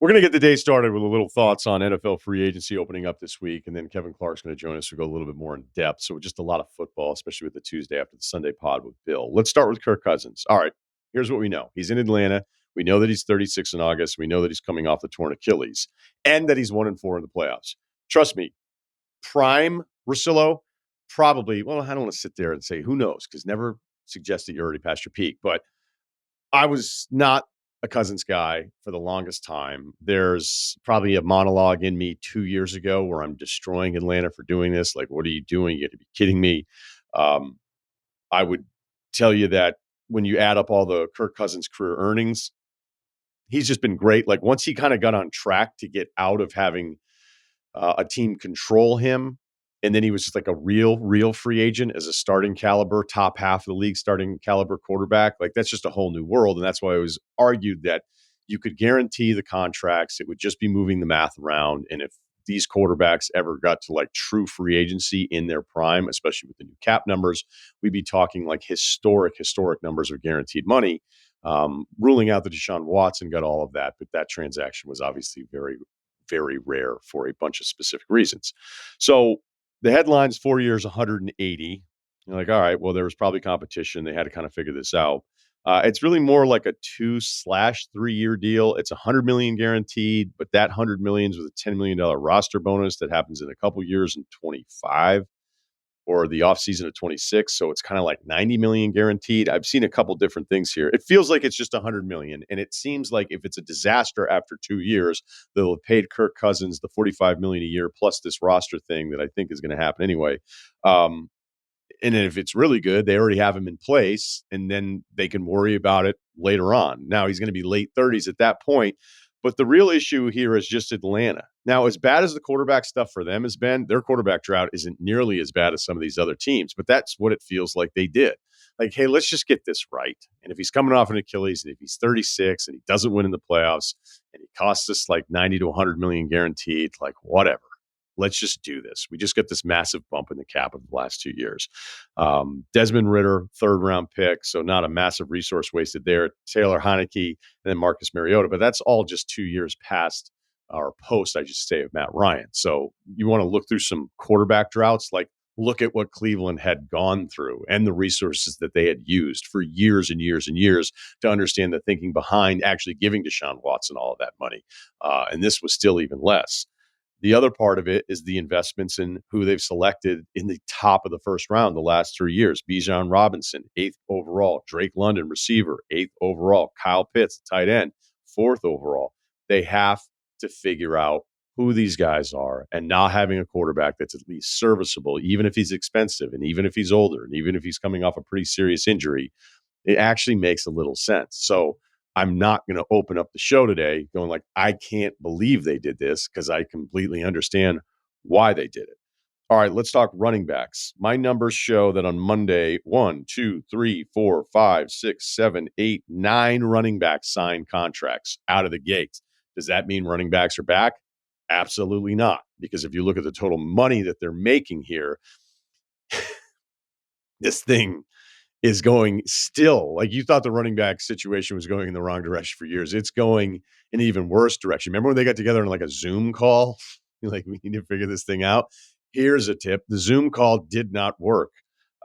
We're going to get the day started with a little thoughts on NFL free agency opening up this week, and then Kevin Clark's going to join us to go a little bit more in depth. So just a lot of football, especially with the Tuesday after the Sunday pod with Bill. Let's start with Kirk Cousins. All right, here's what we know. He's in Atlanta. We know that he's 36 in August. We know that he's coming off the torn Achilles and that he's 1-4 in the playoffs. Trust me, prime Russillo, probably, well, I don't want to sit there and say who knows, because never suggest that you're already past your peak. But I was not a Cousins guy for the longest time. There's probably a monologue in me 2 years ago where I'm destroying Atlanta for doing this. Like, what are you doing? You got to be kidding me. I would tell you that when you add up all the Kirk Cousins career earnings, he's just been great. Like, once he kind of got on track to get out of having a team control him, and then he was just like a real free agent as a starting caliber, top half of the league starting caliber quarterback. Like, that's just a whole new world. And that's why it was argued that you could guarantee the contracts. It would just be moving the math around. And if these quarterbacks ever got to like true free agency in their prime, especially with the new cap numbers, we'd be talking like historic numbers of guaranteed money. Ruling out that Deshaun Watson got all of that, but that transaction was obviously very, very rare for a bunch of specific reasons. So the headline's 4 years, 180. You're like, all right, well, there was probably competition. They had to kind of figure this out. It's really more like a 2/3 year deal. It's $100 million guaranteed, but that $100 million is with a $10 million roster bonus that happens in a couple years in 25 or the offseason of 26. So it's kind of like 90 million guaranteed. I've seen a couple different things here. It feels like it's just 100 million. And it seems like if it's a disaster after 2 years, they'll have paid Kirk Cousins the 45 million a year plus this roster thing that I think is going to happen anyway. And then if it's really good, they already have him in place, and then they can worry about it later on. Now he's going to be late 30s at that point. But the real issue here is just Atlanta. Now, as bad as the quarterback stuff for them has been, their quarterback drought isn't nearly as bad as some of these other teams. But that's what it feels like they did. Like, hey, let's just get this right. And if he's coming off an Achilles, and if he's 36 and he doesn't win in the playoffs, and he costs us like 90 to 100 million guaranteed, like whatever. Let's just do this. We just got this massive bump in the cap of the last 2 years. Desmond Ridder, 3rd-round pick, so not a massive resource wasted there. Taylor Heineke, and then Marcus Mariota. But that's all just 2 years past or post, I should say, of Matt Ryan. So you want to look through some quarterback droughts, like look at what Cleveland had gone through and the resources that they had used for years and years and years to understand the thinking behind actually giving Deshaun Watson all of that money. And this was still even less. The other part of it is the investments in who they've selected in the top of the first round the last 3 years. Bijan Robinson, 8th overall. Drake London, receiver, 8th overall. Kyle Pitts, tight end, 4th overall. They have to figure out who these guys are, and not having a quarterback that's at least serviceable, even if he's expensive and even if he's older and even if he's coming off a pretty serious injury, it actually makes a little sense. So I'm not going to open up the show today going like, I can't believe they did this, because I completely understand why they did it. All right, let's talk running backs. My numbers show that on Monday, 1, 2, 3, 4, 5, 6, 7, 8, 9 running backs signed contracts out of the gate. Does that mean running backs are back? Absolutely not. Because if you look at the total money that they're making here, this thing is going still, like, you thought the running back situation was going in the wrong direction for years. It's going in an even worse direction. Remember when they got together in like a Zoom call? Like, we need to figure this thing out. Here's a tip. The Zoom call did not work.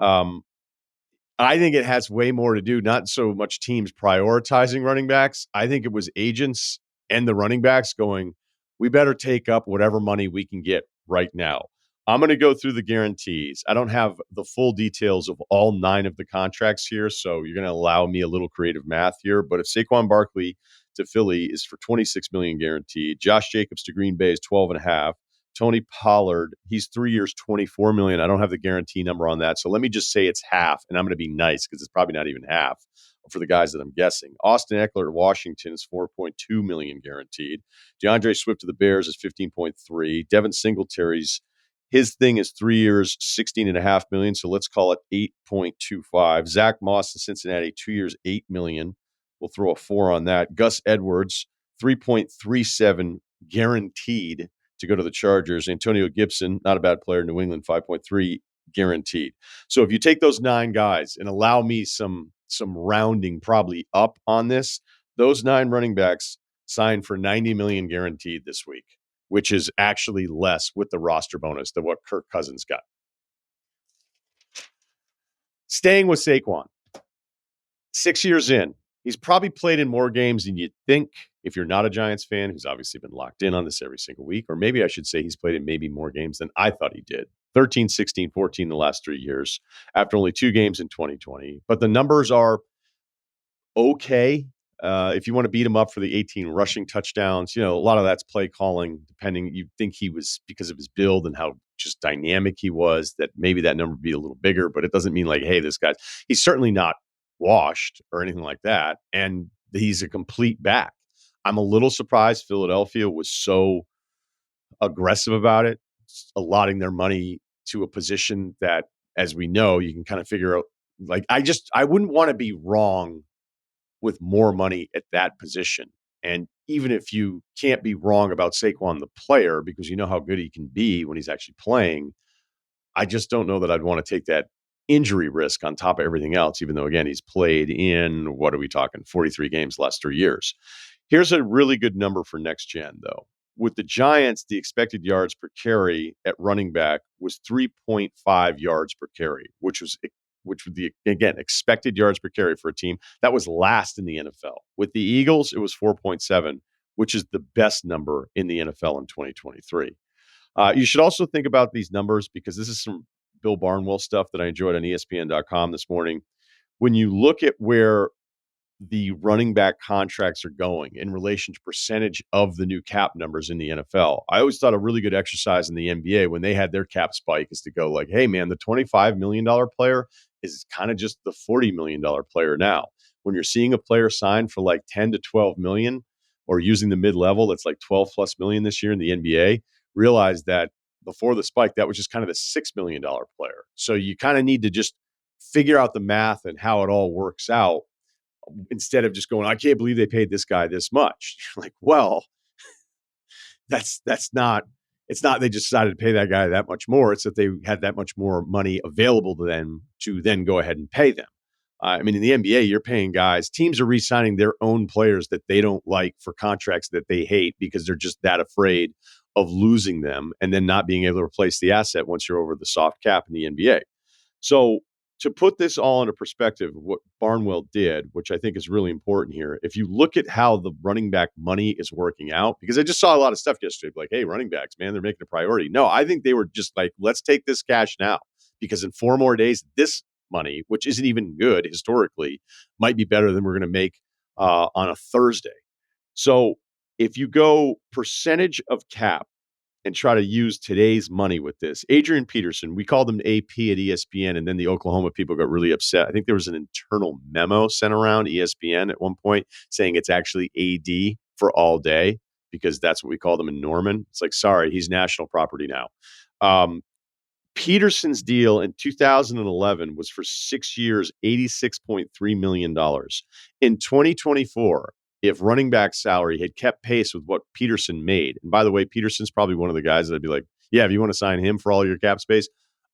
I think it has way more to do, not so much teams prioritizing running backs. I think it was agents and the running backs going, we better take up whatever money we can get right now. I'm going to go through the guarantees. I don't have the full details of all 9 of the contracts here, so you're going to allow me a little creative math here. But if Saquon Barkley to Philly is for $26 million guaranteed, Josh Jacobs to Green Bay is 12.5. Tony Pollard, he's 3 years, $24 million. I don't have the guarantee number on that, so let me just say it's half, and I'm going to be nice because it's probably not even half for the guys that I'm guessing. Austin Eckler to Washington is $4.2 million guaranteed. DeAndre Swift to the Bears is $15.3. Devin Singletary's his thing is 3 years, $16.5 million. So let's call it 8.25. Zach Moss to Cincinnati, 2 years, $8 million. We'll throw a 4 on that. Gus Edwards, 3.37 guaranteed to go to the Chargers. Antonio Gibson, not a bad player. New England, 5.3 guaranteed. So if you take those 9 guys and allow me some rounding probably up on this, those 9 running backs signed for $90 million guaranteed this week, which is actually less with the roster bonus than what Kirk Cousins got. Staying with Saquon, 6 years in, he's probably played in more games than you'd think if you're not a Giants fan, who's obviously been locked in on this every single week. Or maybe I should say he's played in maybe more games than I thought he did. 13, 16, 14 the last 3 years after only 2 games in 2020. But the numbers are okay. If you want to beat him up for the 18 rushing touchdowns, a lot of that's play calling, depending. You think he was, because of his build and how just dynamic he was, that maybe that number would be a little bigger, but it doesn't mean like, hey, he's certainly not washed or anything like that. And he's a complete back. I'm a little surprised Philadelphia was so aggressive about it, allotting their money to a position that, as we know, you can kind of figure out. Like, I wouldn't want to be wrong with more money at that position. And even if you can't be wrong about Saquon, the player, because you know how good he can be when he's actually playing, I just don't know that I'd want to take that injury risk on top of everything else, even though, again, he's played in, what are we talking, 43 games last 3 years. Here's a really good number for next gen, though. With the Giants, the expected yards per carry at running back was 3.5 yards per carry, which would be, again, expected yards per carry for a team that was last in the NFL. With the Eagles, it was 4.7, which is the best number in the NFL in 2023. You should also think about these numbers, because this is some Bill Barnwell stuff that I enjoyed on ESPN.com this morning. When you look at where the running back contracts are going in relation to percentage of the new cap numbers in the NFL, I always thought a really good exercise in the NBA when they had their cap spike is to go like, hey, man, the $25 million player is kind of just the $40 million player now. When you're seeing a player sign for like 10 to 12 million, or using the mid-level that's like 12 plus million this year in the NBA, realize that before the spike, that was just kind of the $6 million player. So you kind of need to just figure out the math and how it all works out, instead of just going, I can't believe they paid this guy this much. You're like, well, that's not, it's not they just decided to pay that guy that much more. It's that they had that much more money available to them to then go ahead and pay them. I mean, in the NBA, you're paying guys, teams are re-signing their own players that they don't like for contracts that they hate, because they're just that afraid of losing them and then not being able to replace the asset once you're over the soft cap in the NBA. So to put this all into perspective, what Barnwell did, which I think is really important here, if you look at how the running back money is working out, because I just saw a lot of stuff yesterday, like, hey, running backs, man, they're making a priority. No, I think they were just like, let's take this cash now, because in 4 more days, this money, which isn't even good historically, might be better than we're going to make on a Thursday. So if you go percentage of cap and try to use today's money with this, Adrian Peterson, we called him AP at ESPN, and then the Oklahoma people got really upset. I think there was an internal memo sent around ESPN at one point saying it's actually AD for all day, because that's what we called him in Norman. It's like, sorry, he's national property now. Peterson's deal in 2011 was for 6 years, $86.3 million. In 2024, if running back salary had kept pace with what Peterson made, and by the way, Peterson's probably one of the guys that I'd be like, yeah, if you want to sign him for all your cap space,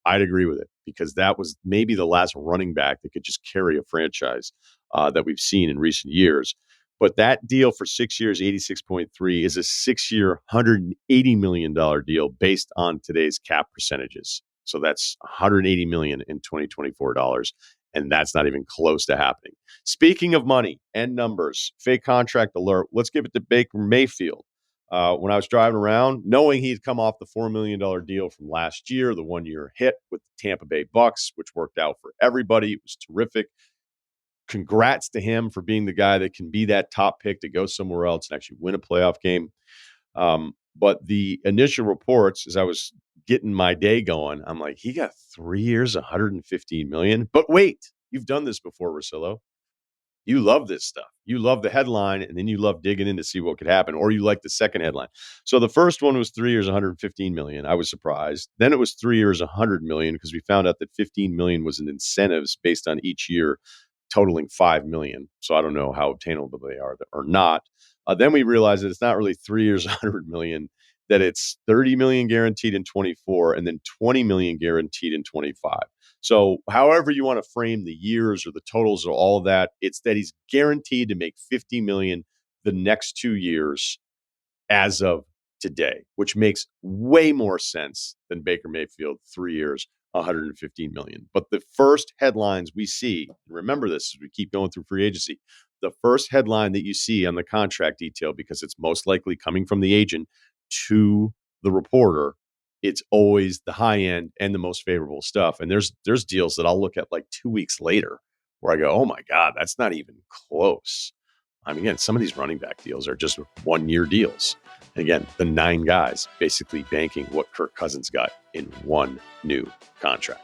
I'd agree with it, because that was maybe the last running back that could just carry a franchise that we've seen in recent years. But that deal for 6 years, 86.3, is a 6-year, $180 million deal based on today's cap percentages. So that's $180 million in 2024 dollars. And that's not even close to happening. Speaking of money and numbers, fake contract alert. Let's give it to Baker Mayfield. When I was driving around, knowing he'd come off the $4 million deal from last year, the 1-year hit with the Tampa Bay Bucks, which worked out for everybody. It was terrific. Congrats to him for being the guy that can be that top pick to go somewhere else and actually win a playoff game. But the initial reports, as I was getting my day going, I'm like, he got 3 years, $115 million. But wait, you've done this before, Russillo. You love this stuff. You love the headline, and then you love digging in to see what could happen, or you like the second headline. So the first one was 3 years, $115 million. I was surprised. Then it was 3 years, $100 million, because we found out that $15 million was in incentives based on each year, totaling $5 million. So I don't know how obtainable they are or not. Then we realized that it's not really 3 years, $100 million, that it's $30 million guaranteed in 24 and then $20 million guaranteed in 25. So however you want to frame the years or the totals or all of that, it's that he's guaranteed to make $50 million the next 2 years as of today, which makes way more sense than Baker Mayfield 3 years, 115 million. But the first headlines we see, and remember this as we keep going through free agency, the first headline that you see on the contract detail, because it's most likely coming from the agent to the reporter, it's always the high end and the most favorable stuff. And there's deals that I'll look at like 2 weeks later where I go, oh my God, that's not even close. I mean, again, some of these running back deals are just 1-year deals. And again, the 9 guys basically banking what Kirk Cousins got in one new contract.